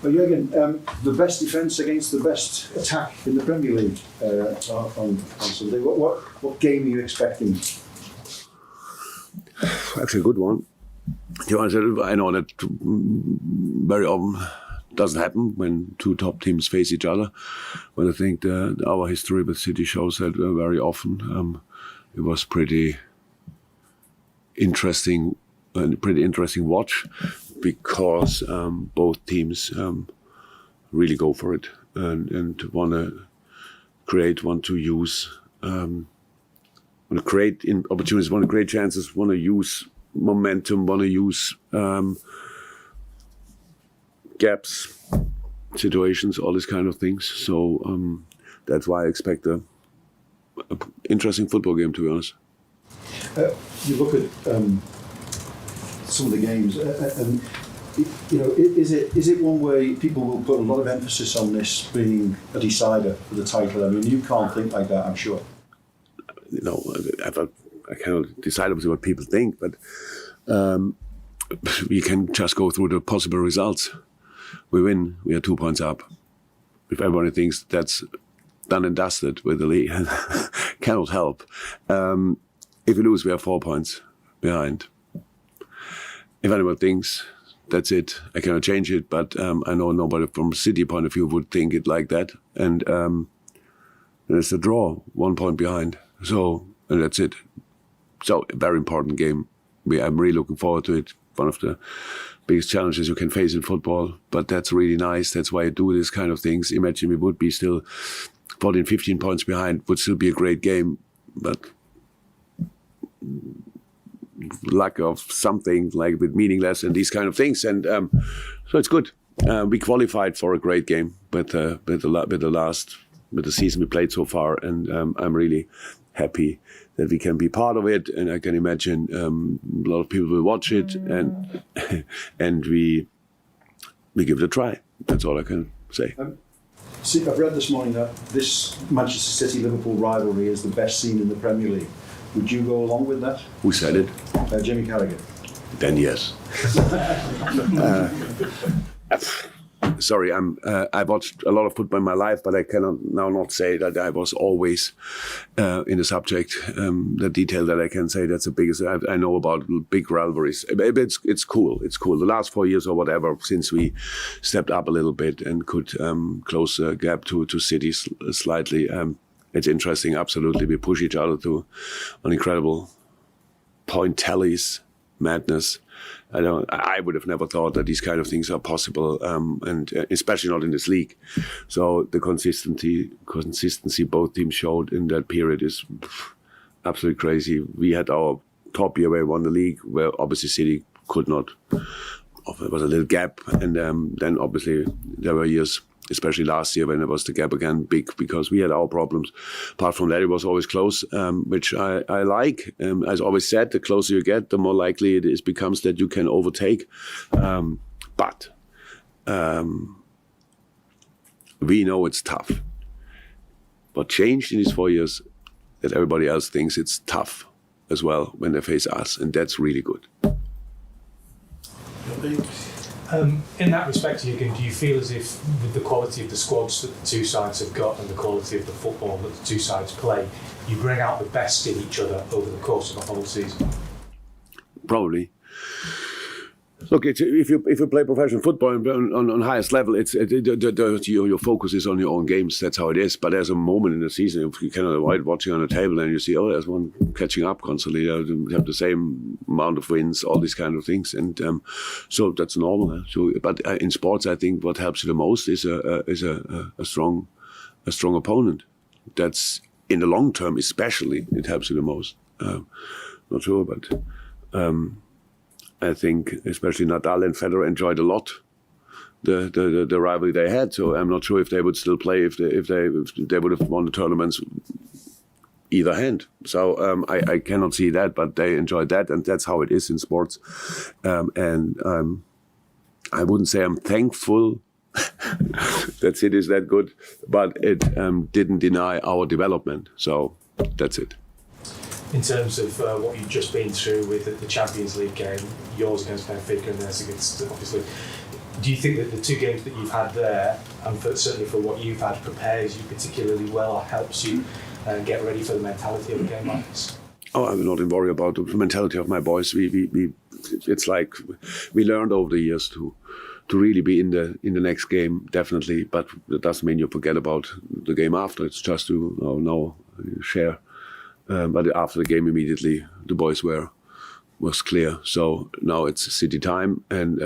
Well, Jurgen, the best defence against the best attack in the Premier League on Sunday. What game are you expecting? Actually, a good one. To be honest, I know that very often doesn't happen when two top teams face each other. But I think our history with City shows that very often it was pretty interesting watch, because both teams really go for it and want to create, want to use, want to create opportunities, want to create chances, want to use momentum, want to use gaps, situations, all these kind of things. So that's why I expect a interesting football game, to be honest. You look at some of the games, and is it one where people will put a lot of emphasis on this being a decider for the title? I mean, you can't think like that, I'm sure. I cannot decide obviously what people think, but we can just go through the possible results. We win, we are 2 points up. If everybody thinks that's done and dusted with the league, cannot help. If we lose, we are 4 points behind. If anyone thinks that's it, I cannot change it, but I know nobody from City point of view would think it like that. And it's a draw, 1 point behind. So, and that's it. So, a very important game. I'm really looking forward to it. One of the biggest challenges you can face in football, but that's really nice. That's why I do this kind of things. Imagine we would be still 14, 15 points behind, would still be a great game, but lack of something like with meaningless and these kind of things. And so it's good. We qualified for a great game with the season we played so far, and I'm really happy that we can be part of it, and I can imagine a lot of people will watch it, and we give it a try. That's all I can say. I've read this morning that this Manchester City-Liverpool rivalry is the best seen in the Premier League. Would you go along with that? Who said it? Jimmy Carragher. Then yes. Sorry, I watched a lot of football in my life, but I cannot now not say that I was always in the subject. The detail that I can say, that's the biggest. I know about big rivalries. It's cool. It's cool. The last 4 years or whatever, since we stepped up a little bit and could close the gap to City slightly. It's interesting. Absolutely, we push each other to an incredible point tallies, madness. I would have never thought that these kind of things are possible, and especially not in this league. So the consistency both teams showed in that period is absolutely crazy. We had our top year where we won the league, where obviously City could not. There was a little gap, and then obviously there were years, especially last year, when there was the gap again big, because we had our problems. Apart from that, it was always close, which I like. As always said, the closer you get, the more likely it becomes that you can overtake. But we know it's tough. What changed in these 4 years, that everybody else thinks it's tough as well when they face us, and that's really good. In that respect, Jurgen, do you feel as if with the quality of the squads that the two sides have got and the quality of the football that the two sides play, you bring out the best in each other over the course of a whole season? Probably. Look, if you play professional football on highest level, your focus is on your own games. That's how it is. But there's a moment in the season, if you cannot avoid watching on the table, and you see, oh, there's one catching up constantly. They have the same amount of wins, all these kind of things, and so that's normal. So, but in sports, I think what helps you the most is a strong opponent. That's in the long term, especially, it helps you the most. Not sure, but. I think especially Nadal and Federer enjoyed a lot the rivalry they had. So I'm not sure if they would still play if they would have won the tournaments either hand. So I cannot see that, but they enjoyed that, and that's how it is in sports. And I wouldn't say I'm thankful that City is that good, but it didn't deny our development. So that's it. In terms of what you've just been through with the Champions League game, yours against Benfica and theirs against, obviously, Do you think that the 2 games that you've had there, and certainly for what you've had, prepares you particularly well or helps you get ready for the mentality of a game like this? Oh, I'm not worried about the mentality of my boys. It's like we learned over the years to really be in the next game, definitely. But that doesn't mean you forget about the game after. It's just to share. But after the game, immediately the boys was clear. So now it's City time, and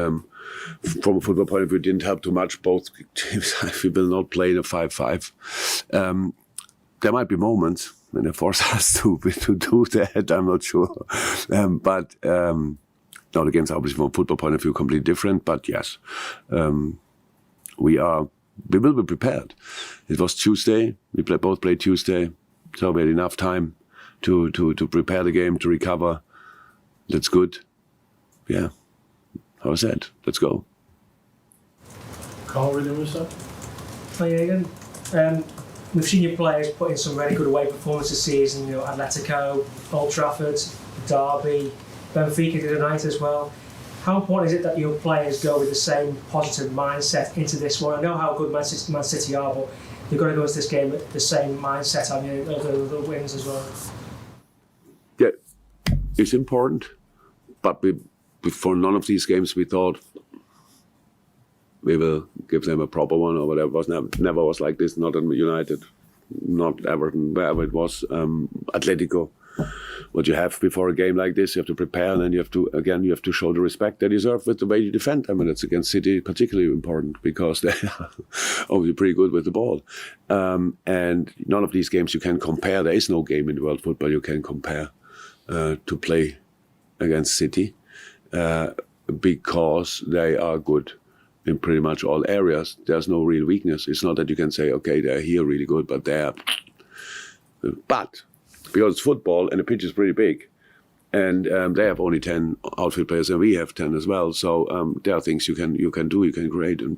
from a football point of view, it didn't help too much. Both teams, we will not play in a 5-5. There might be moments when they force us to do that. I'm not sure, but now the games are obviously from a football point of view completely different. But yes, we will be prepared. It was Tuesday. We both played Tuesday, so we had enough time to prepare the game, to recover. That's good. Yeah. How I said, let's go. Carl, really was that? Hi, Jürgen. We've seen your players put in some really good away performances this season. Atletico, Old Trafford, Derby, Benfica did a night as well. How important is it that your players go with the same positive mindset into this one? I know how good Man City are, but you've got to go into this game with the same mindset. I mean, the wins as well. Yeah, it's important, but before none of these games, we thought we will give them a proper one or whatever. It was never was like this. Not in United, not Everton, wherever it was. Atletico. What you have before a game like this, you have to prepare, and then you have to show the respect they deserve with the way you defend. I mean, it's against City particularly important because they are obviously pretty good with the ball. And none of these games you can compare. There is no game in world football you can compare to play against City because they are good in pretty much all areas. There's no real weakness. It's not that you can say, okay, they're here really good, but they're... But because it's football and the pitch is pretty big, and they have only 10 outfield players and we have 10 as well. So there are things you can do, you can create, and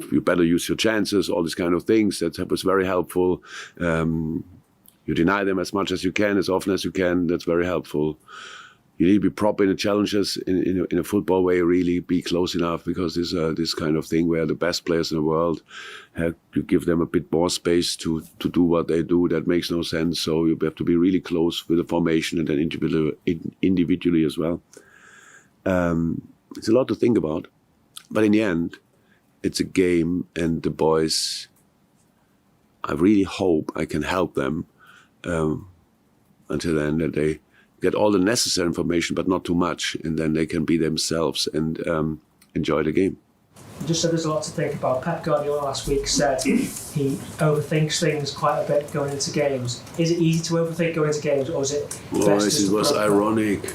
you better use your chances, all these kind of things. That was very helpful. You deny them as much as you can, as often as you can. That's very helpful. You need to be proper in the challenges in a football way, really be close enough, because this kind of thing where the best players in the world, you give them a bit more space to do what they do. That makes no sense. So you have to be really close with the formation and then individually as well. It's a lot to think about. But in the end, it's a game, and the boys, I really hope I can help them until then, that they get all the necessary information, but not too much, and then they can be themselves and enjoy the game. You just said there's a lot to think about. Pep Guardiola last week said he overthinks things quite a bit going into games. Is it easy to overthink going into games, or is it best just it was ironic.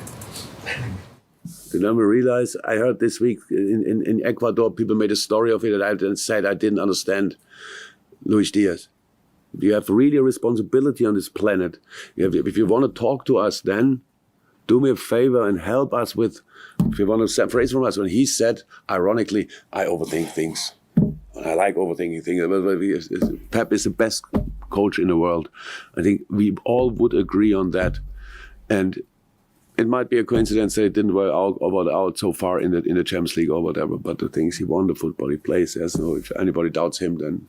Did you realize? I heard this week in Ecuador, people made a story of it, and I said I didn't understand Luis Diaz. You have really a responsibility on this planet. If you want to talk to us, then do me a favor and help us with, if you want to separate from us. When he said, ironically, I overthink things. I like overthinking things. Pep is the best coach in the world. I think we all would agree on that. And it might be a coincidence that it didn't work out so far in the Champions League or whatever. But the things he won, the football he plays, if anybody doubts him, then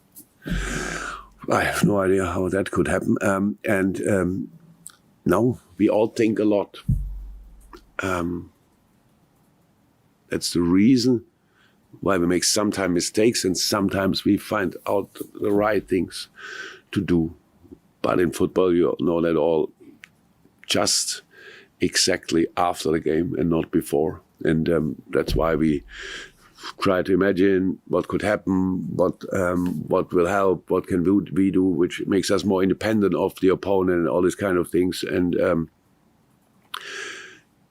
I have no idea how that could happen. No, we all think a lot. That's the reason why we make sometimes mistakes, and sometimes we find out the right things to do. But in football, you know that all just exactly after the game and not before. And that's why we try to imagine what could happen, what will help, what can we do, which makes us more independent of the opponent and all these kind of things. And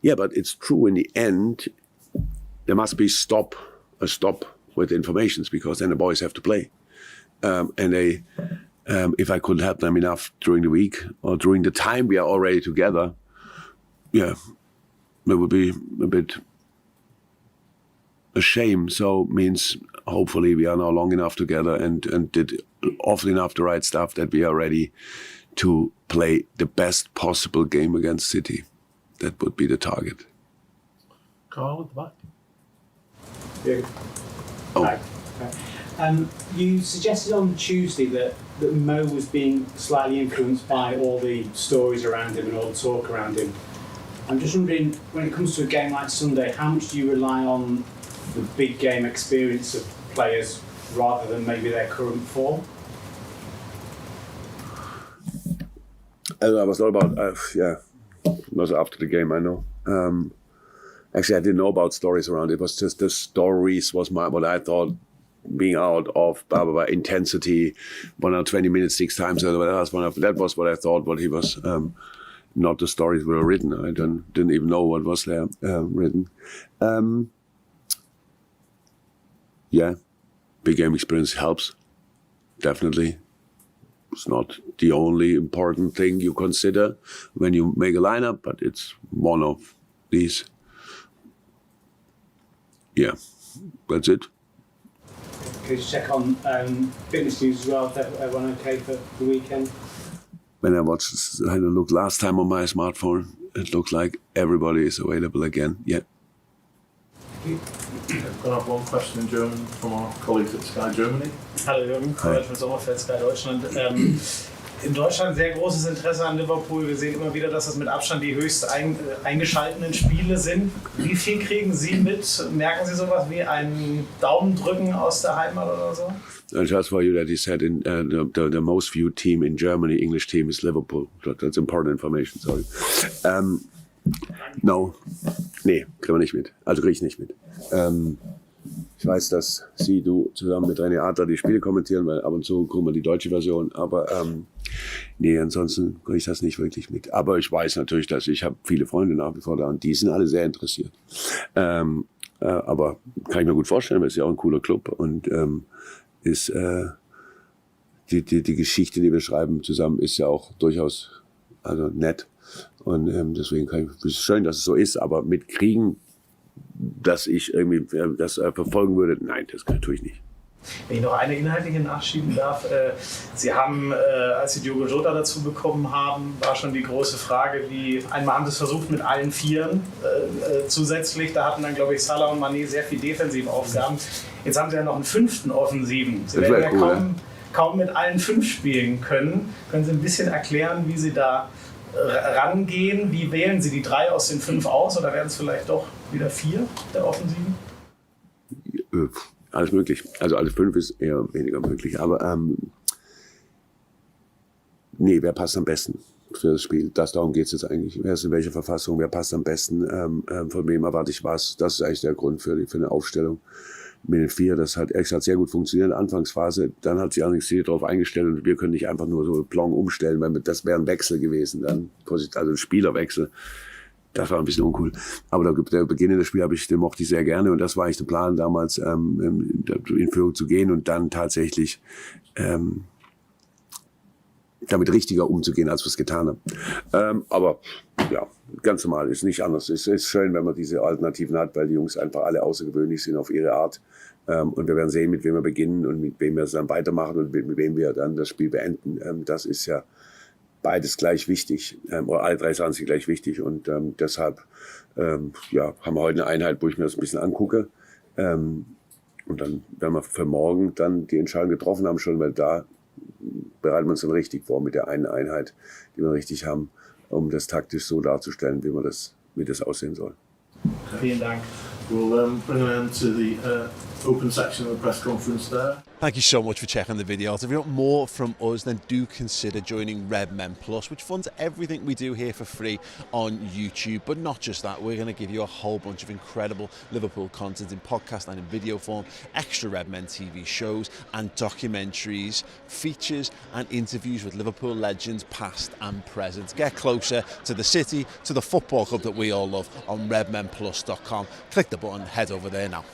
but it's true in the end, there must be a stop with informations, because then the boys have to play. And they, if I could help them enough during the week or during the time we are already together, it would be a bit a shame. So means hopefully we are now long enough together and did often enough the right stuff that we are ready to play the best possible game against City. That would be the target. Carl at the back. Yeah. Oh. Hi. You suggested on Tuesday that Mo was being slightly influenced by all the stories around him and all the talk around him. I'm just wondering, when it comes to a game like Sunday, how much do you rely on the big game experience of players rather than maybe their current form? I was all about, it was after the game, I know. Actually, I didn't know about stories around it. It was just the stories was what I thought being out of blah, blah, blah, intensity, 120 minutes, 6 times. That was what I thought, what he was, not the stories were written. I didn't even know what was there written. Big game experience helps, definitely. It's not the only important thing you consider when you make a lineup, but it's one of these. Yeah, that's it. Could you check on fitness news as well? Is everyone okay for the weekend? When I had a look last time on my smartphone, it looks like everybody is available again. Yeah. I've got one question in German from our colleagues at Sky Germany. Hallo Jürgen, Robert Sommerfeld, Sky Deutschland. In Deutschland sehr großes Interesse an Liverpool. Wir sehen immer wieder, dass das mit Abstand die höchst eingeschalteten Spiele sind. Wie viel kriegen Sie mit? Merken Sie sowas wie einen Daumendrücken aus der Heimat oder so? Just for you that he said the most viewed team in Germany, English team, is Liverpool. That's important information, sorry. No. Nee, kriegen wir nicht mit. Also kriege ich nicht mit. Ich weiß, dass du zusammen mit René Adler die Spiele kommentieren, weil ab und zu gucken wir die deutsche Version, aber ansonsten kriege ich das nicht wirklich mit. Aber ich weiß natürlich, dass ich habe viele Freunde nach wie vor da und die sind alle sehr interessiert. Aber kann ich mir gut vorstellen, weil es ja auch ein cooler Club und ist die Geschichte, die wir schreiben zusammen, ist ja auch durchaus nett. Und deswegen ist es schön, dass es so ist, aber mitkriegen, dass ich irgendwie das verfolgen würde, nein, das tue ich nicht. Wenn ich noch eine inhaltliche nachschieben darf. Sie haben, als Sie Diogo Jota dazu bekommen haben, war schon die große Frage, einmal haben Sie es versucht mit allen Vieren zusätzlich, da hatten dann, glaube ich, Salah und Mané sehr viel Defensivaufgaben. Jetzt haben Sie ja noch einen 5. Offensiven. Sie werden ja cool, kaum mit allen 5 spielen können. Können Sie ein bisschen erklären, wie Sie da rangehen? Wie wählen Sie die 3 aus den 5 aus oder werden es vielleicht doch wieder 4 der Offensiven? Alles möglich. Also alle 5 ist eher weniger möglich. Aber wer passt am besten für das Spiel? Darum geht es jetzt eigentlich. Wer ist in welcher Verfassung? Wer passt am besten? Von wem erwarte ich was? Das ist eigentlich der Grund für eine Aufstellung. Mit den 4, das hat sehr gut funktioniert in der Anfangsphase. Dann hat sich allerdings jeder darauf eingestellt und wir können nicht einfach nur so Plong umstellen, weil das wäre ein Wechsel gewesen, also ein Spielerwechsel. Das war ein bisschen uncool. Aber der Beginn des Spiels den mochte ich sehr gerne und das war eigentlich der Plan damals, in Führung zu gehen und dann tatsächlich damit richtiger umzugehen, als wir es getan haben. Aber ja, ganz normal, ist nicht anders. Es ist schön, wenn man diese Alternativen hat, weil die Jungs einfach alle außergewöhnlich sind auf ihre Art. Und wir werden sehen, mit wem wir beginnen und mit wem wir es dann weitermachen und mit wem wir dann das Spiel beenden. Das ist ja beides gleich wichtig, oder alle 3 Sachen sind gleich wichtig. Und deshalb haben wir heute eine Einheit, wo ich mir das ein bisschen angucke. Und dann werden wir für morgen dann die Entscheidung getroffen haben schon, weil da bereiten wir uns dann richtig vor mit der einen Einheit, die wir richtig haben, um das taktisch so darzustellen, wie das aussehen soll. Vielen Dank. We'll bring an end to the open section of the press conference there. Thank you so much for checking the videos. If you want more from us, then do consider joining Red Men Plus, which funds everything we do here for free on YouTube. But not just that, we're going to give you a whole bunch of incredible Liverpool content in podcast and in video form, extra Red Men TV shows and documentaries, features and interviews with Liverpool legends past and present. Get closer to the city, to the football club that we all love on redmenplus.com. Click the button, head over there now.